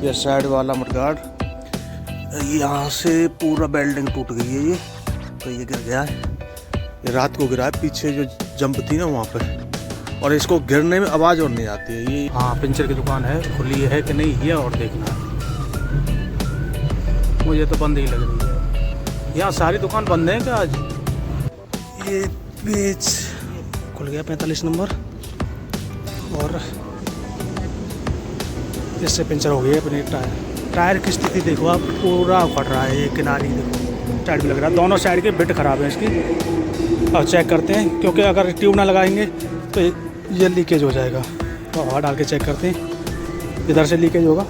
ये साइड वाला मडगार्ड, यहाँ से पूरा बेल्डिंग टूट गई है। ये तो ये गिर गया है, ये रात को गिरा है। पीछे जो जंप थी ना वहाँ पे, और इसको गिरने में आवाज़ और नहीं आती है। ये हाँ पंचर की दुकान है, खुली है कि नहीं ये और देखना है। मुझे तो बंद ही लग रही है। यहाँ सारी दुकान बंद है क्या आज? ये पेज खुल गया 45 नंबर, और इससे पंचर हो गया अपने टायर की स्थिति देखो आप, पूरा उखड़ रहा है। ये किनारी देखो, टायर भी लग रहा है, दोनों साइड के बिट खराब है इसकी। और चेक करते हैं, क्योंकि अगर ट्यूब ना लगाएंगे तो ये लीकेज हो जाएगा। तो हवा डाल के चेक करते हैं, इधर से लीकेज होगा।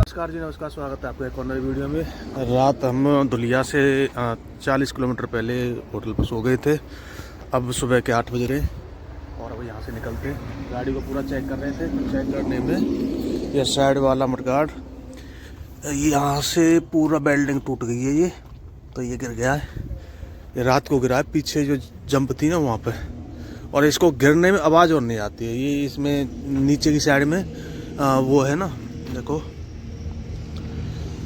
नमस्कार जी, नमस्कार, स्वागत है आपका एक और नई वीडियो में। रात हम दुलिया से 40 किलोमीटर पहले होटल पर सो गए थे। अब सुबह के 8 बज रहे और अब यहाँ से निकलते हैं। गाड़ी को पूरा चेक कर रहे थे, तो चेक करने में ये साइड वाला मडगार्ड, यहाँ से पूरा बेल्डिंग टूट गई है। ये तो ये गिर गया है, ये रात को गिरा है। पीछे जो जंप थी ना वहाँ पे, और इसको गिरने में आवाज़ और नहीं आती है। ये इसमें नीचे की साइड में वो है ना, देखो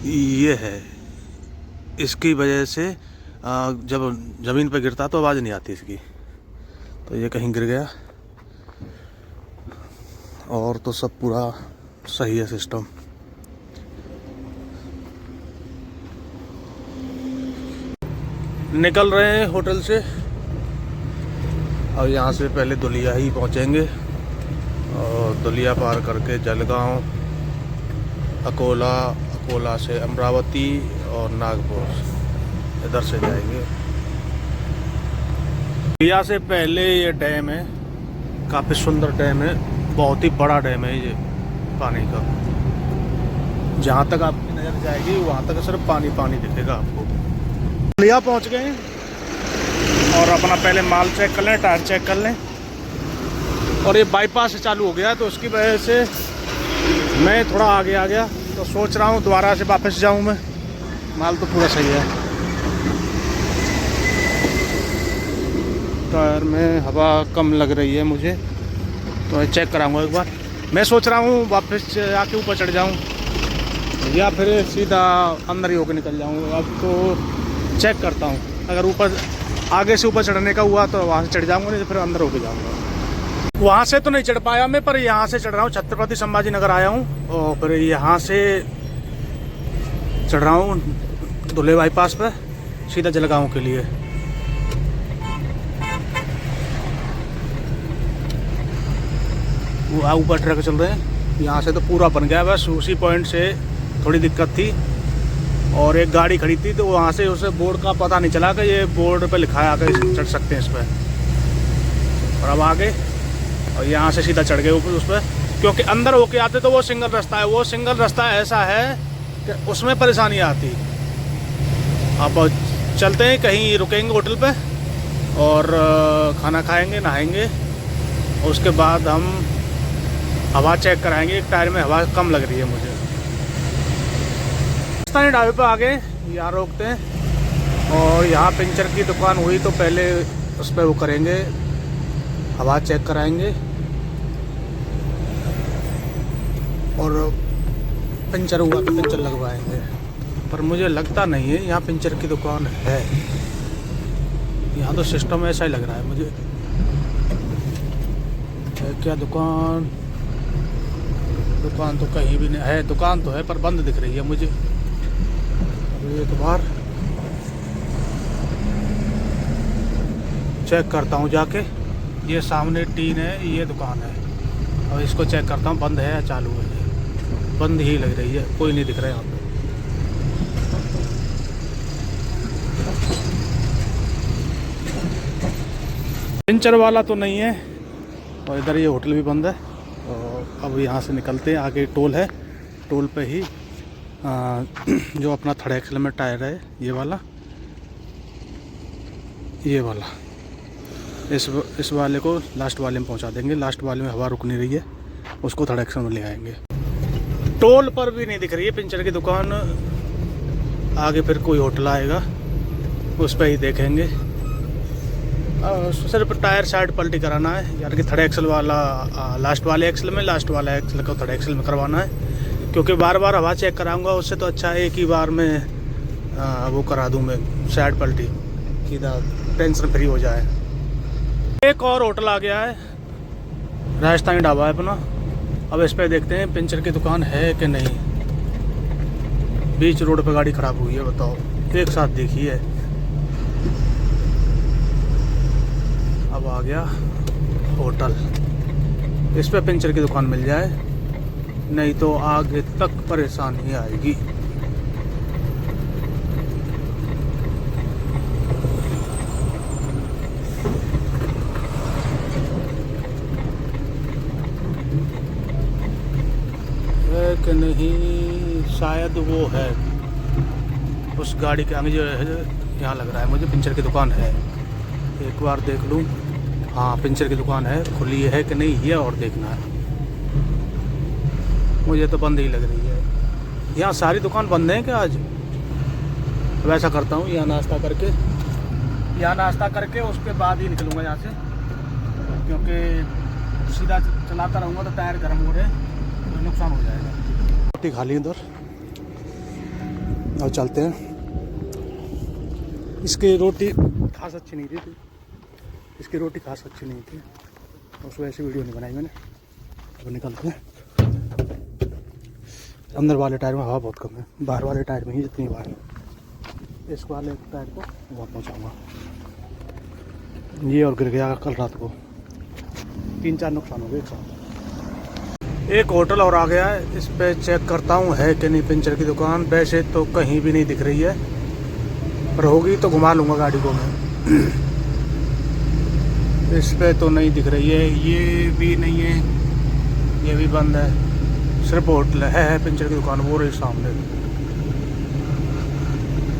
ये है, इसकी वजह से जब ज़मीन पर गिरता तो आवाज़ नहीं आती इसकी। तो ये कहीं गिर गया, और तो सब पूरा सही है सिस्टम। निकल रहे हैं होटल से, और यहाँ से पहले दुलिया ही पहुँचेंगे, और दुलिया पार करके जलगांव, अकोला से अमरावती और नागपुर, इधर से जाएंगे। दुलिया से पहले ये डैम है, काफ़ी सुंदर डैम है, बहुत ही बड़ा डैम है ये पानी का। जहाँ तक आपकी नज़र जाएगी वहाँ तक सिर्फ पानी पानी दिखेगा आपको। दुलिया पहुँच गए और अपना पहले माल चेक कर लें, टायर चेक कर लें। और ये बाईपास से चालू हो गया, तो उसकी वजह से मैं थोड़ा आगे आ गया। तो सोच रहा हूँ दोबारा से वापस जाऊँ मैं। माल तो पूरा सही है, टायर में हवा कम लग रही है मुझे, तो मैं चेक कराऊंगा एक बार। मैं सोच रहा हूँ वापस आके ऊपर चढ़ जाऊँ, या फिर सीधा अंदर ही होकर निकल जाऊँ। अब तो चेक करता हूँ, अगर ऊपर आगे से ऊपर चढ़ने का हुआ तो वहाँ से चढ़ जाऊँगा, नहीं तो फिर अंदर होकर जाऊँगा। वहाँ से तो नहीं चढ़ पाया मैं, पर यहाँ से चढ़ रहा हूँ। छत्रपति संभाजी नगर आया हूँ, और फिर यहाँ से चढ़ रहा हूँ धुले बाईपास पर सीधा जलगांव के लिए। वो ऊपर ट्रक चल रहे हैं, यहाँ से तो पूरा बन गया। बस उसी पॉइंट से थोड़ी दिक्कत थी, और एक गाड़ी खड़ी थी, तो वहाँ से उसे बोर्ड का पता नहीं चला कि ये बोर्ड पे लिखा है आकर चढ़ सकते हैं इस पर। और अब आगे, और यहाँ से सीधा चढ़ गए ऊपर उस पर, क्योंकि अंदर होके आते तो वो सिंगल रास्ता है। वो सिंगल रास्ता ऐसा है कि उसमें परेशानी आती। अब चलते हैं, कहीं रुकेंगे होटल पे और खाना खाएंगे, नहाएंगे। उसके बाद हम हवा चेक कराएंगे। एक टायर में हवा कम लग रही है मुझे। राजस्थानी ढाबे पे आगे यहाँ रोकते हैं, और यहाँ पंचर की दुकान हुई तो पहले उस पर वो करेंगे, हवा चेक कराएंगे और पंचर हुआ तो पंचर लगवाएंगे। पर मुझे लगता नहीं है यहाँ पंचर की दुकान है। यहाँ तो सिस्टम ऐसा ही लग रहा है मुझे। क्या दुकान तो कहीं भी नहीं है। दुकान तो है पर बंद दिख रही है मुझे। अभी एक बार चेक करता हूँ जाके। ये सामने टीन है, ये दुकान है। अब इसको चेक करता हूँ बंद है या चालू है। बंद ही लग रही है, कोई नहीं दिख रहा है यहाँ पे। पंचर वाला तो नहीं है, और इधर ये होटल भी बंद है। और अब यहाँ से निकलते हैं, आगे टोल है। टोल पे ही जो अपना 3rd एक्सल में टायर है, ये वाला इस वाले को लास्ट वाले में पहुंचा देंगे। लास्ट वाले में हवा रुक नहीं रही है, उसको 3rd एक्सल में ले आएंगे। टोल पर भी नहीं दिख रही है पंचर की दुकान। आगे फिर कोई होटल आएगा, उस पर ही देखेंगे। सिर्फ टायर साइड पलटी कराना है, यानी कि थर्ड एक्सल वाला लास्ट वाले एक्सल में, लास्ट वाला एक्सल को थर्ड एक्सल में करवाना है। क्योंकि बार बार हवा चेक कराऊंगा, उससे तो अच्छा एक ही बार में वो करा दूं मैं साइड पलटी, सीधा टेंशन फ्री हो जाए। एक और होटल आ गया है, राजस्थानी ढाबा है अपना। अब इस पर देखते हैं पंचर की दुकान है कि नहीं। बीच रोड पे गाड़ी खराब हुई है, बताओ, एक साथ देखी है। अब आ गया होटल, इस पे पंचर की दुकान मिल जाए, नहीं तो आगे तक परेशानी आएगी। है कि नहीं, शायद वो है उस गाड़ी के आगे जो है, यहाँ लग रहा है मुझे पंचर की दुकान है। एक बार देख लूँ। हाँ, पंचर की दुकान है, खुली है कि नहीं ये और देखना है। मुझे तो बंद ही लग रही है। यहाँ सारी दुकान बंद है क्या आज? वैसा करता हूँ, यहाँ नाश्ता करके उसके बाद ही निकलूँगा यहाँ से, क्योंकि सीधा चलाता रहूँगा तो टायर गर्म हो रहे तो नुकसान हो जाएगा। रोटी खा ली उधर, और चलते हैं। इसकी रोटी खास अच्छी नहीं थी, इसकी रोटी खास अच्छी नहीं थी, उस वजह से वीडियो नहीं बनाई मैंने। अब निकलते हैं। अंदर वाले टायर में हवा बहुत कम है, बाहर वाले टायर में ही जितनी हवा है। इस वाले टायर को वहाँ पहुँचाऊँगा। ये और गिर गया कल रात को, 3-4 नुकसान हो गए एक साथ। एक होटल और आ गया है, इस पे चेक करता हूँ है कि नहीं पंचर की दुकान। वैसे तो कहीं भी नहीं दिख रही है, पर होगी तो घुमा लूँगा गाड़ी को मैं। इस पे तो नहीं दिख रही है, ये भी नहीं है, ये भी बंद है। सिर्फ होटल है पंचर की दुकान, वो रही सामने,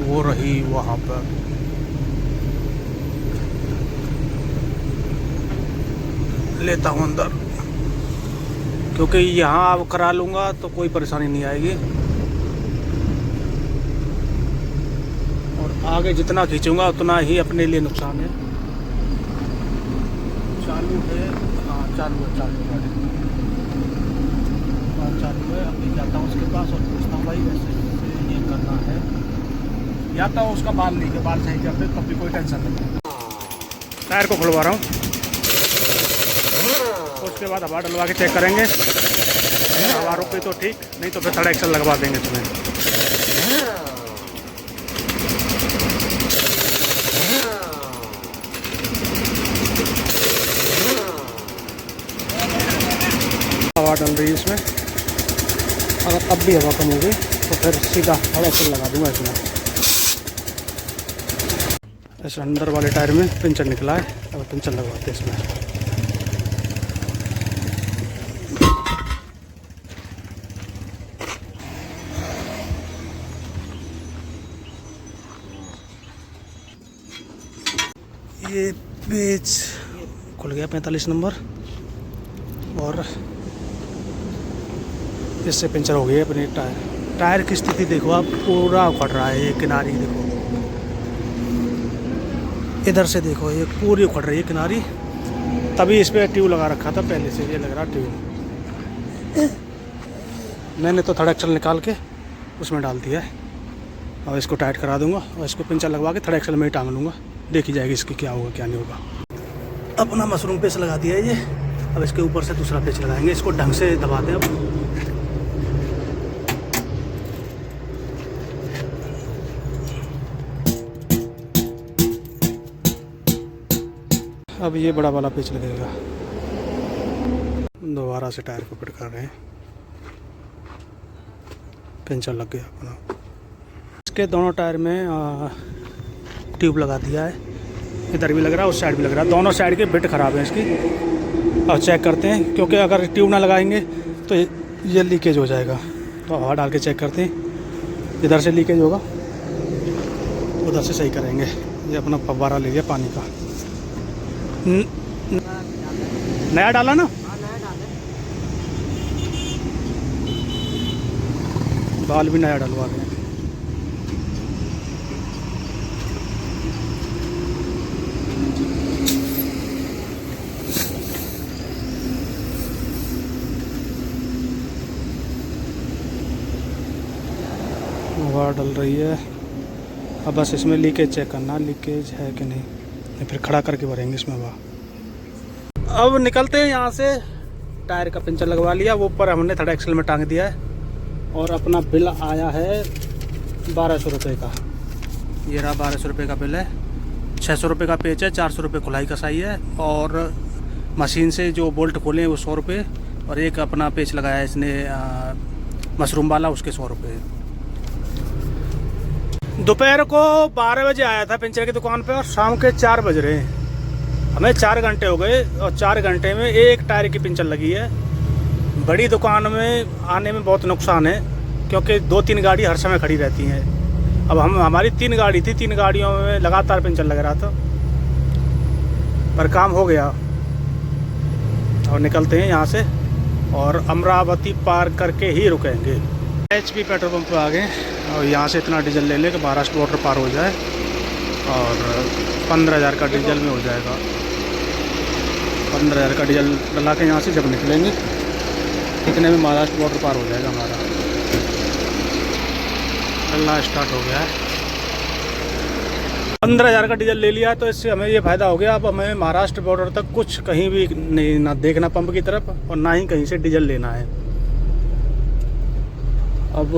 वो रही वहाँ पर। लेता हूँ अंदर, क्योंकि यहाँ अब करा लूँगा तो कोई परेशानी नहीं आएगी। और आगे जितना खींचूँगा उतना ही अपने लिए नुकसान है। चालू है, हाँ चालू है गाड़ी, हाँ चालू है। अभी जाता हूँ उसके पास और पूछता हूँ भाई वैसे ये करना है, या तो उसका बाल नहीं के बाल सही करते तब भी कोई टेंशन नहीं। टायर को खुलवा रहा हूँ, उसके बाद हवा डलवा के चेक करेंगे। हवा रुकी तो ठीक, नहीं तो फिर थर्ड एक्सल लगवा देंगे तुम्हें। हवा डल रही है इसमें, अगर अब भी हवा कम होगी तो फिर सीधा थर्ड एक्सल लगा दूंगा इसमें। ऐसे अंदर वाले टायर में पंचर निकला है, अब पंचर लगवाते हैं इसमें। ये पेज खुल गया 45 नंबर, और इससे पंचर हो गया अपने टायर की स्थिति देखो आप, पूरा उखड़ रहा है। ये किनारी देखो, इधर से देखो, ये पूरी उखड़ रही है किनारी। तभी इस पर ट्यूब लगा रखा था पहले से, ये लग रहा ट्यूब। मैंने तो थर्ड एक्सल निकाल के उसमें डाल दिया है, और इसको टाइट करा दूंगा और इसको पंचर लगवा के थर्ड एक्सल में ही टांग लूँगा। देखी जाएगी इसकी क्या होगा क्या नहीं होगा। अपना मशरूम पेच लगा दिया है ये, अब इसके ऊपर से दूसरा पेच लगाएंगे। इसको ढंग से दबाते हैं अब ये बड़ा वाला पेच लगेगा। दोबारा से टायर को फिट कर रहे हैं, पंचर लग गया अपना। इसके दोनों टायर में ट्यूब लगा दिया है, इधर भी लग रहा है उस साइड भी लग रहा है, दोनों साइड के बिट खराब है इसकी। अब चेक करते हैं, क्योंकि अगर ट्यूब ना लगाएंगे तो ये लीकेज हो जाएगा। तो हवा डाल के चेक करते हैं, इधर से लीकेज होगा उधर से सही करेंगे। ये अपना फव्वारा ले लिया पानी का, नया डाला ना। बाल भी नया डलवा रहे हैं। हवा डल रही है। अब बस इसमें लीकेज चेक करना, लीकेज है कि नहीं, फिर खड़ा करके भरेंगे इसमें हवा। अब निकलते हैं यहाँ से। टायर का पंचर लगवा लिया, वो ऊपर हमने थर्ड एक्सल में टांग दिया है। और अपना बिल आया है 1200 रुपये का। ये रहा 1200 रुपये का बिल है। 600 रुपये का पेच है, 400 रुपये खुलाई कसाई है, और मशीन से जो बोल्ट खोले हैं वो 100 रुपये, और एक अपना पेच लगाया है इसने मशरूम वाला, उसके 100 रुपये। दोपहर को 12 बजे आया था पंचर की दुकान पे, और शाम के 4 बज रहे हैं। हमें 4 घंटे हो गए, और 4 घंटे में एक टायर की पंचर लगी है। बड़ी दुकान में आने में बहुत नुकसान है, क्योंकि 2-3 गाड़ी हर समय खड़ी रहती हैं। अब हमारी 3 गाड़ी थी, 3 गाड़ियों में लगातार पंचर लग रहा था, पर काम हो गया। और निकलते हैं यहाँ से, और अमरावती पार करके ही रुकेंगे। HP पेट्रोल पंप पे आ गए, और यहाँ से इतना डीजल ले लें कि महाराष्ट्र बॉर्डर पार हो जाए, और 15,000 का डीजल में हो जाएगा। 15,000 का डीजल डला के यहाँ से जब निकलेंगे, इतने में महाराष्ट्र बॉर्डर पार हो जाएगा हमारा। डलना स्टार्ट हो गया है। 15,000 का डीजल ले लिया, तो इससे हमें ये फ़ायदा हो गया। अब हमें महाराष्ट्र बॉर्डर तक कुछ कहीं भी नहीं, ना देखना पंप की तरफ, और ना ही कहीं से डीजल लेना है। अब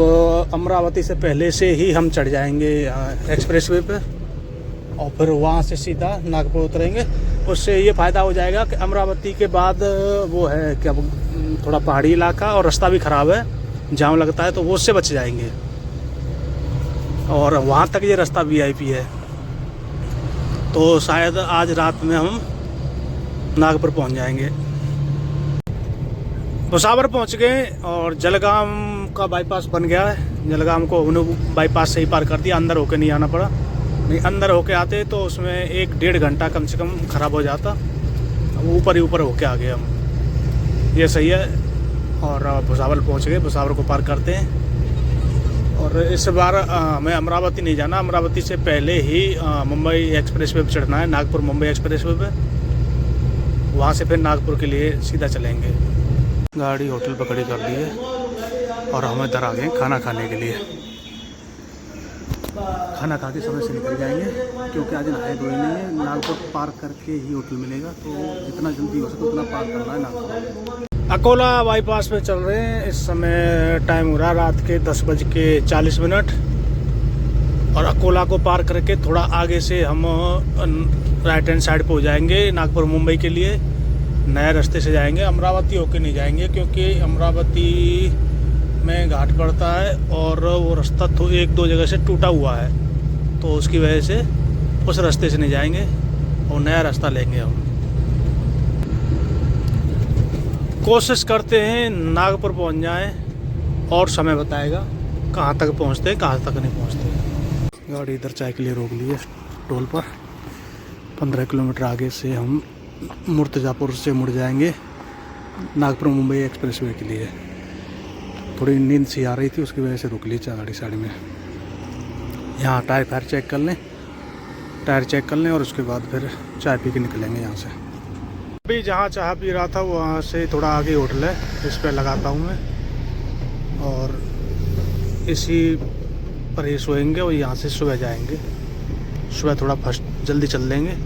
अमरावती से पहले से ही हम चढ़ जाएंगे एक्सप्रेसवे पे, और फिर वहाँ से सीधा नागपुर उतरेंगे। उससे ये फ़ायदा हो जाएगा कि अमरावती के बाद वो है कि अब थोड़ा पहाड़ी इलाका, और रास्ता भी ख़राब है, जाम लगता है, तो वो उससे बच जाएंगे। और वहाँ तक ये रास्ता VIP है, तो शायद आज रात में हम नागपुर पहुँच जाएंगे। भुसावर पहुँच गए, और जलगाम का बाईपास बन गया है। जलगाम को उन्होंने बाईपास से ही पार कर दिया, अंदर होके नहीं आना पड़ा। नहीं, अंदर होके आते तो उसमें 1-1.5 घंटा कम से कम ख़राब हो जाता। ऊपर ही ऊपर होके आ गए हम, ये सही है। और भुसावल पहुँच गए, भुसावर को पार करते हैं। और इस बार हमें अमरावती नहीं जाना, अमरावती से पहले ही मुंबई एक्सप्रेसवे पे चढ़ना है, नागपुर मुंबई एक्सप्रेसवे पे। वहाँ से फिर नागपुर के लिए सीधा चलेंगे। गाड़ी होटल पर खड़ी कर दी है, और हम इधर आ गए खाना खाने के लिए। खाना खा के समय से निकल जाएंगे, क्योंकि आज नहाए धोए नहीं है। नागपुर पार करके ही होटल मिलेगा, तो जितना जल्दी हो सके उतना पार करना है नागपुर। अकोला बाईपास पे चल रहे हैं। इस समय टाइम हो रहा है रात के 10:40। और अकोला को पार करके थोड़ा आगे से हम राइट हैंड साइड पे हो जाएंगे नागपुर मुंबई के लिए। नए रास्ते से जाएंगे, अमरावती होके नहीं जाएंगे, क्योंकि अमरावती में घाट पड़ता है, और वो रास्ता तो 1-2 जगह से टूटा हुआ है, तो उसकी वजह से उस रास्ते से नहीं जाएंगे, और नया रास्ता लेंगे हम। कोशिश करते हैं नागपुर पहुंच जाएं, और समय बताएगा कहाँ तक पहुंचते हैं, कहाँ तक नहीं पहुंचते। गाड़ी इधर चाय के लिए रोक ली है टोल पर। 15 किलोमीटर आगे से हम मुर्तजापुर से मुड़ जाएंगे नागपुर मुंबई एक्सप्रेसवे के लिए। थोड़ी नींद सी आ रही थी, उसकी वजह से रुक ली गाड़ी साइड में। यहाँ टायर फायर चेक कर लें, टायर चेक कर लें, और उसके बाद फिर चाय पी के निकलेंगे यहाँ से। अभी जहाँ चाय पी रहा था वहाँ से थोड़ा आगे होटल है, इस पर लगाता हूँ मैं, और इसी पर ही सोएंगे, और यहाँ से सुबह जाएंगे। सुबह थोड़ा फर्स्ट जल्दी चल लेंगे,